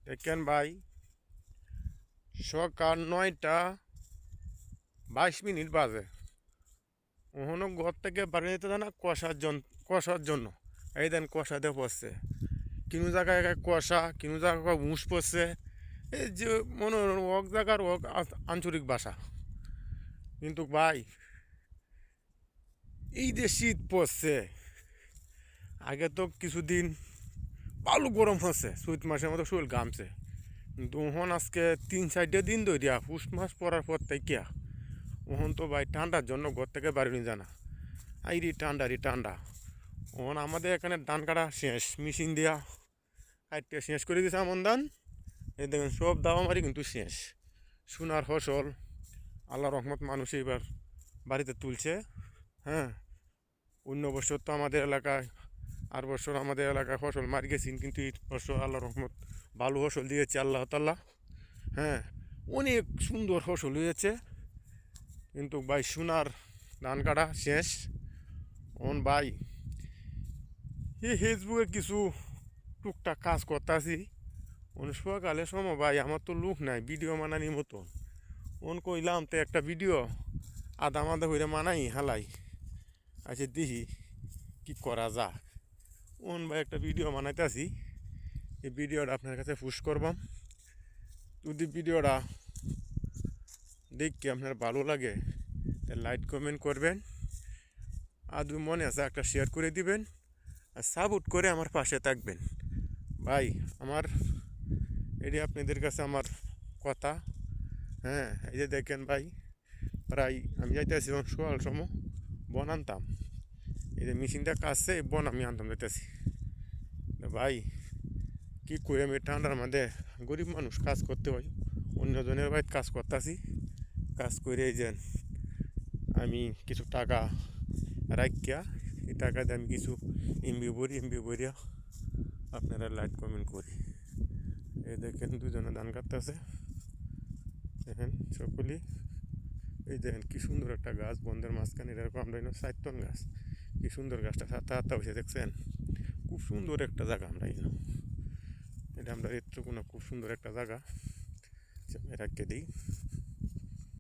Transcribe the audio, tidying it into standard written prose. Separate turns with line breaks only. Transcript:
দেখেন ভাই, সকাল 9টা 22 মিনিট বাজে। ওখানে ঘর থেকে বাড়ি যেতে দেয় না কষার জন্য। এই দেন কষা দিয়ে পড়ছে, কিনু জায়গায় কষা, কিনু জায়গায় মুষ পড়ছে। এই যে মনে এক জায়গার আঞ্চলিক ভাষা। কিন্তু ভাই, এই যে শীত পড়ছে, আগে তো কিছুদিন ভালো গরম হচ্ছে, চৈত মাসের মতো শরীর ঘামছে। কিন্তু ওহন আজকে 3-4 দিন ধরিয়া পুষ মাস পড়ার পর থেকে ওহন তো ভাই ঠান্ডার জন্য ঘর থেকে বাড়ি নিয়ে জানা। রে ঠান্ডা। ওহন আমাদের এখানে ধান কাটা শেষ, মেশিন দিয়া কাটতে শেষ করে দিয়েছে আমন ধান। এই দেখেন সব দাওয়া মারি কিন্তু শেষ। সোনার ফসল আল্লাহ রহমত মানুষ এবার বাড়িতে তুলছে। হ্যাঁ, অন্য বছর তো আমাদের এলাকায় বছর আমাদের এলাকায় ফসল মারি গেছি, কিন্তু এই বছর আল্লাহ রহমত ভালো ফসল দিয়েছে আল্লাহ তাল্লাহ। হ্যাঁ, অনেক সুন্দর ফসল হয়েছে। কিন্তু ভাই সোনার ধান কাটা শেষ। ভাই, এই ফেসবুকে কিছু টুকটাক কাজ করতেছি। সকালে সময় ভাই আমার তো লোক নাই ভিডিও মানানির মতন। কইলাম তো একটা ভিডিও আধা হইরে মানাই হালাই। আচ্ছা দেখি কি করা যা। ভাই একটা ভিডিও বানাইতেছি, এই ভিডিওটা আপনার কাছে পুশ করবাম। যদি ভিডিওটা দেখি আপনার ভালো লাগে লাইক কমেন্ট করবেন, আর যদি মনে আছে একটা শেয়ার করে দিবেন, আর সাপোর্ট করে আমার পাশে থাকবেন। ভাই আমার এটি আপনাদের কাছে আমার কথা। হ্যাঁ, এই যে দেখেন ভাই, প্রায় আমি যাইতেছি সকাল সময় বন আনতাম। এই যে মেশিনটা কাজছে বন আমি আনতাম যাইতেছি। ভাই কি করি, আমি ঠান্ডার মধ্যে গরিব মানুষ কাজ করতে হয়, অন্যজনের বাড়িতে কাজ করতেছি। কাজ করে এই যে আমি কিছু টাকা রাখিয়া, এই টাকা দিয়ে আমি কিছু এমবি ভরিয়া আপনারা লাইক কমেন্ট করি। এই দেখেন দুজনে ধান কাটতেছে, দেখেন সকলেই। এই দেখেন কি সুন্দর একটা গাছ, বন্ধের মাঝখানে এরকম আমরা 4 টন গাছ। কি সুন্দর গাছটা হাতা হয়েছে দেখছেন, খুব সুন্দর একটা জায়গা। এটা আমরা এত্র কোনো খুব সুন্দর একটা জায়গা, রাখতে দিই।